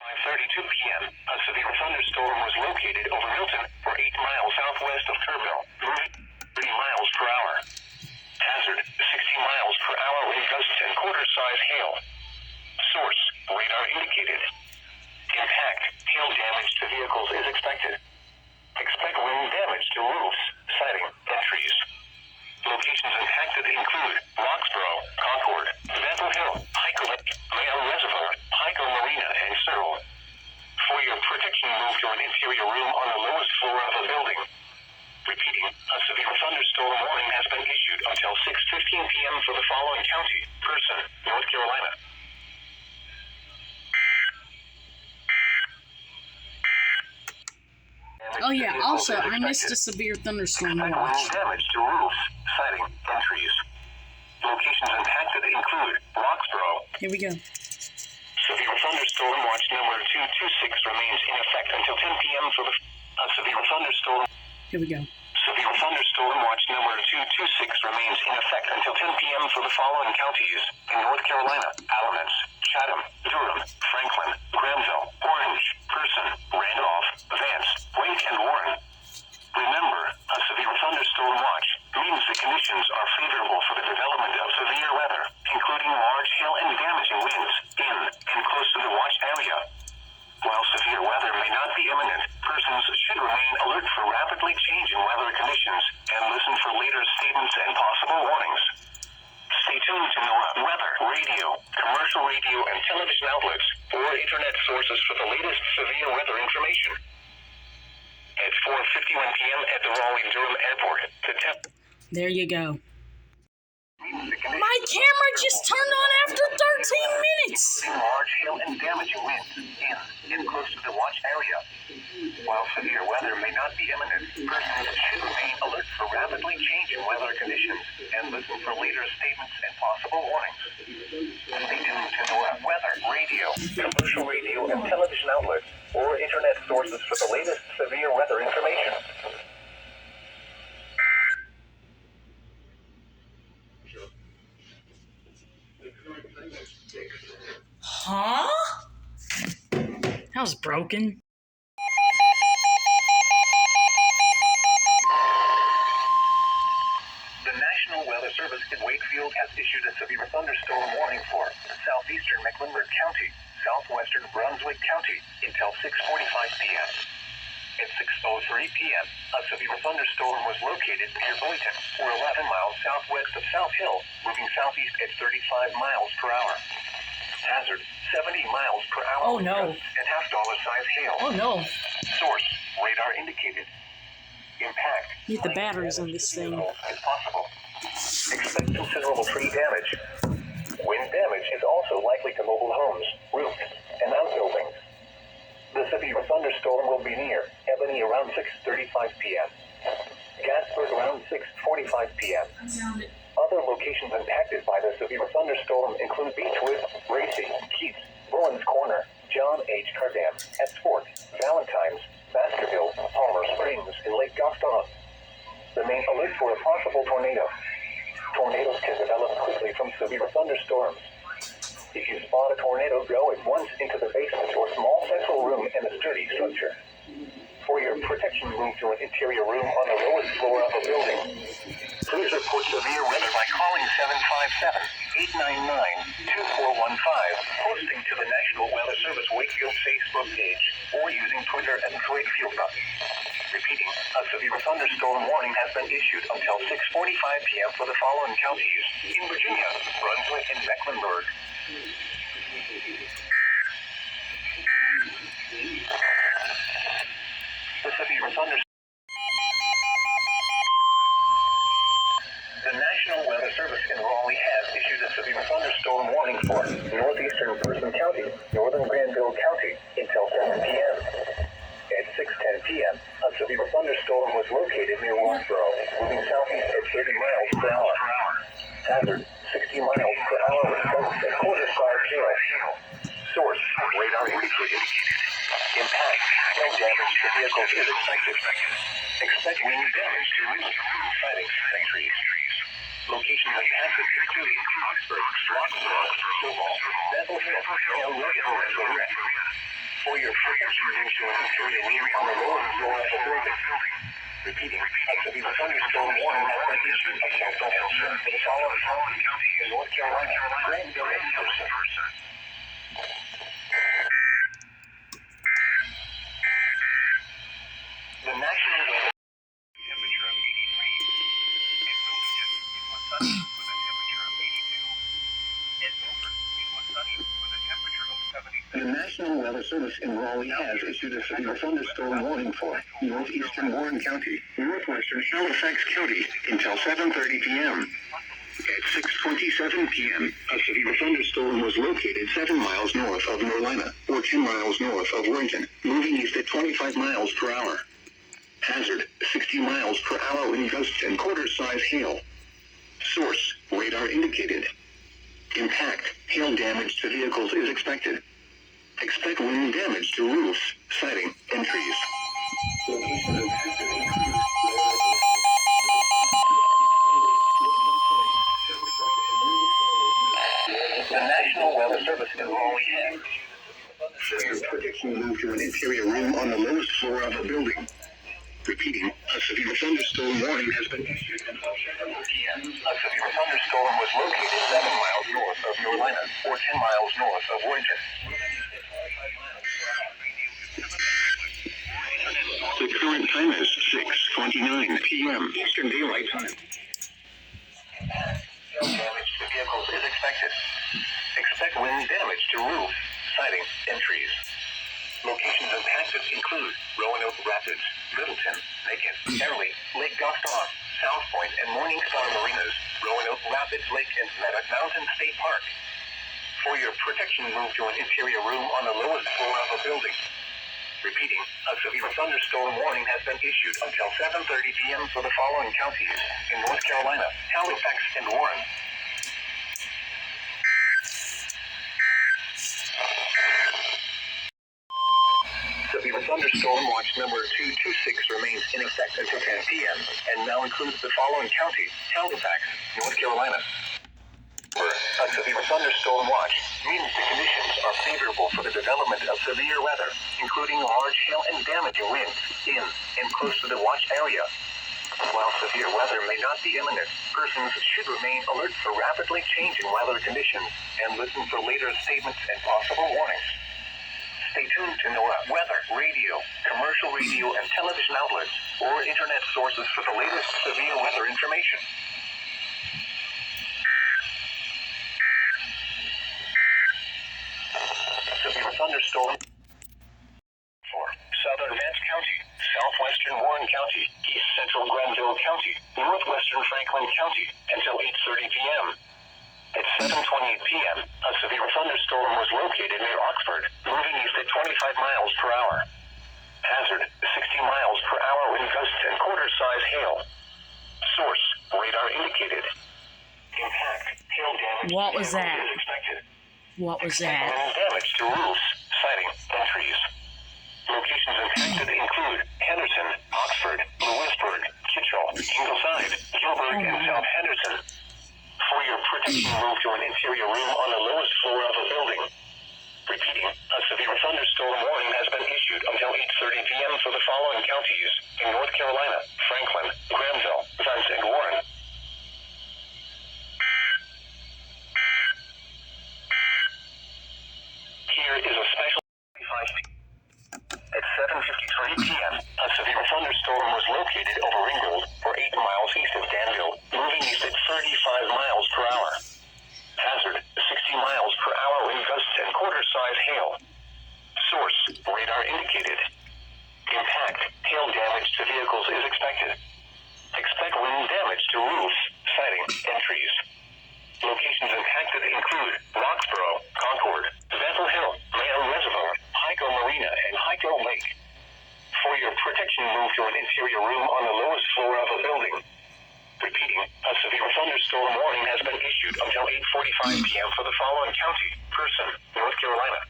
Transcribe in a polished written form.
5:32 p.m., a severe thunderstorm was located over Milton, or 8 miles southwest of Kerrville, moving 30 miles per hour. Hazard, 60 miles per hour wind gusts and quarter-size hail. Source, radar indicated. Impact, hail damage to vehicles is expected. Expect wind damage to roofs, siding, and trees. Locations impacted include Roxborough, Concord, Bethel Hill, Hico Lake, Mayo Reservoir, Hico Marina, and Searle. For your protection, move to an interior room on the lowest floor of a building. Repeating, a severe thunderstorm warning has been issued until 6:15 p.m. for the following county: Person, North Carolina. Oh yeah, also, I missed a severe thunderstorm watch. Wind damage to roofs, siding, and trees. Locations impacted include Roxborough. Here we go. Severe thunderstorm watch number 226 remains in effect until 10 p.m. for the severe thunderstorm. Here we go. Severe thunderstorm watch number 226 remains in effect until 10 p.m. for the following counties in North Carolina: Alamance, Chatham, Durham, Franklin, Granville, Orange, Person, Randolph, Vance, Wake, and Warren. Remember, a severe thunderstorm watch means the conditions are favorable for the development of severe weather, including large hail and damaging winds in and close to the watch area. While severe weather may not be imminent, persons should remain alert for rapidly changing weather conditions and listen for later statements and possible warnings. Stay tuned to NOAA weather, radio, commercial radio, and television outlets, or internet sources for the latest severe weather information. At 4:51 p.m. at the Raleigh-Durham Airport, the There you go. My camera just turned on after 13 minutes! Large hail and damaging winds in and close to the watch area. While severe weather may not be imminent, persons should remain alert for rapidly changing weather conditions and listen for later statements and possible warnings. Stay tuned to NOAA weather, radio, commercial radio, and television outlets, or internet sources for the latest severe weather information. Huh? That was broken. The National Weather Service in Wakefield has issued a severe thunderstorm warning for southeastern Mecklenburg County, southwestern Brunswick County until 6:45 p.m. At 6:03 p.m., a severe thunderstorm was located near Boynton, or 11 miles southwest of South Hill, moving southeast at 35 miles per hour. Hazard, 70 miles per hour. Oh no. And half-dollar-size hail. Oh no. Source, radar indicated. Impact. Need the batteries on this thing. As possible. Expect considerable tree damage. Wind damage is also likely to mobile homes, roofs, and outbuildings. The severe thunderstorm will be near Ebony around 6:35 p.m. Gatsburg around 6:45 p.m. Other locations impacted by the severe thunderstorm include Beechwood, Racy, Keats, Bruins Corner, John H. Cardam, Esport, Valentine's, Baskerville, Palmer Springs, and Lake Gaston. Remain alert for a possible tornado. Tornadoes can develop quickly from severe thunderstorms. If you spot a tornado, go at once into the basement or small central room in a sturdy structure. For your protection, move to an interior room on the lowest floor of a building. Please report severe weather by calling 757-899-2415, posting to the National Weather Service Wakefield Facebook page, or using Twitter at Wakefield. Repeating, a severe thunderstorm warning has been issued until 6:45 p.m. for the following counties in Virginia, Brunswick, and Mecklenburg. The severe thunderstorm. The National Weather Service in Raleigh has issued a severe thunderstorm warning for northeastern Person County, northern Granville County, until 7 p.m. At 6:10 p.m., a severe thunderstorm was located near Roxborough, moving southeast at 30 miles per hour. Hazard, 60 miles per hour with gusts and quarter-size hail. Source, radar indicated. Impact, hail damage to vehicles is expected. Expect wind damage to roofs, siding, and trees. Locations impacted include Oxford, Roxborough, Stonewall, Bethel Hill, and Logan, Virginia. For your protection, move to an interior room on the lower floor of the building. Repeating, a severe thunderstorm warning has been issued until 7 for the following counties in North Carolina, Granville, and Tulsa. The national weather temperature of 83. In Wilmington, it was sunny with a temperature of 82. In Milford, it was sunny with a temperature of 77. The National Weather Service in Raleigh has issued a severe thunderstorm warning for northeastern Warren County, northwestern Halifax County until 7:30 p.m. At 6:27 p.m., a severe thunderstorm was located 7 miles north of Norlina, or 10 miles north of Warrenton, moving east at 25 miles per hour. Hazard, 60 miles per hour wind gusts and quarter-size hail. Source, radar indicated. Impact, hail damage to vehicles is expected. Expect wind damage to roofs, siding, and trees. The National Weather Service in Raleigh has prediction move to an interior room on the lowest floor of a building. Repeating, a severe thunderstorm warning has been issued until 7 p.m. A severe thunderstorm was located 7 miles north of Norlina, or 10 miles north of Warrenton. The current time is 6:29 p.m. Eastern Daylight Time. Hail damage to vehicles is expected. Expect wind damage to roofs, siding, and trees. Locations impacted include Roanoke Rapids, Littleton, Macon, Fairley, Lake Gaston, South Point, and Morning Star Marinas, Roanoke Rapids Lake, and Meta Mountain State Park. For your protection, move to an interior room on the lowest floor of a building. Repeating, a severe thunderstorm warning has been issued until 7:30 p.m. for the following counties in North Carolina, Halifax, and Warren. Severe thunderstorm watch number 226 remains in effect until 10 p.m. and now includes the following counties: Halifax, North Carolina. A severe thunderstorm watch means the conditions are favorable for the development of severe weather, including large hail and damaging winds in and close to the watch area. While severe weather may not be imminent, persons should remain alert for rapidly changing weather conditions and listen for later statements and possible warnings. Stay tuned to NOAA weather, radio, commercial radio, and television outlets, or internet sources for the latest severe weather information. Severe thunderstorm for southern Vance County, southwestern Warren County, east central Granville County, northwestern Franklin County, until 8:30 p.m. At 7:28 p.m., a severe thunderstorm was located near Oxford, moving east at 25 miles per hour. Hazard, 60 miles per hour wind gusts and quarter-size hail. Source, radar indicated. Impact, hail damage. What was that? Is expected. What was that? Wind damage to roofs, siding, and trees. Locations impacted include Henderson, Oxford, Lewisburg, Kitchell, Ingleside, Gilbert, and South Henderson. For your protection, move to an interior room on the lowest floor of a building. Repeating, a severe thunderstorm warning has been issued until 8:30 p.m. for the following counties in North Carolina, Franklin, Granville, Vance, and Warren. Here is a special at 7:53 p.m. A severe thunderstorm was located over Ringgold, or 8 miles east of Danville, moving east at 35 miles per hour. Hazard, 60 miles per hour wind gusts and quarter-size hail. Source, radar indicated. Impact, hail damage to vehicles is expected. Expect wind damage to roofs, siding, and trees. Locations impacted include Roxboro, Concord, Bethel Hill, Mayo Reservoir, Hyco Marina, and Hyco Lake. For your protection, move to an interior room on the lowest floor of a building. Repeating, a severe thunderstorm warning has been issued until 8:45 p.m. for the following county: Person, North Carolina.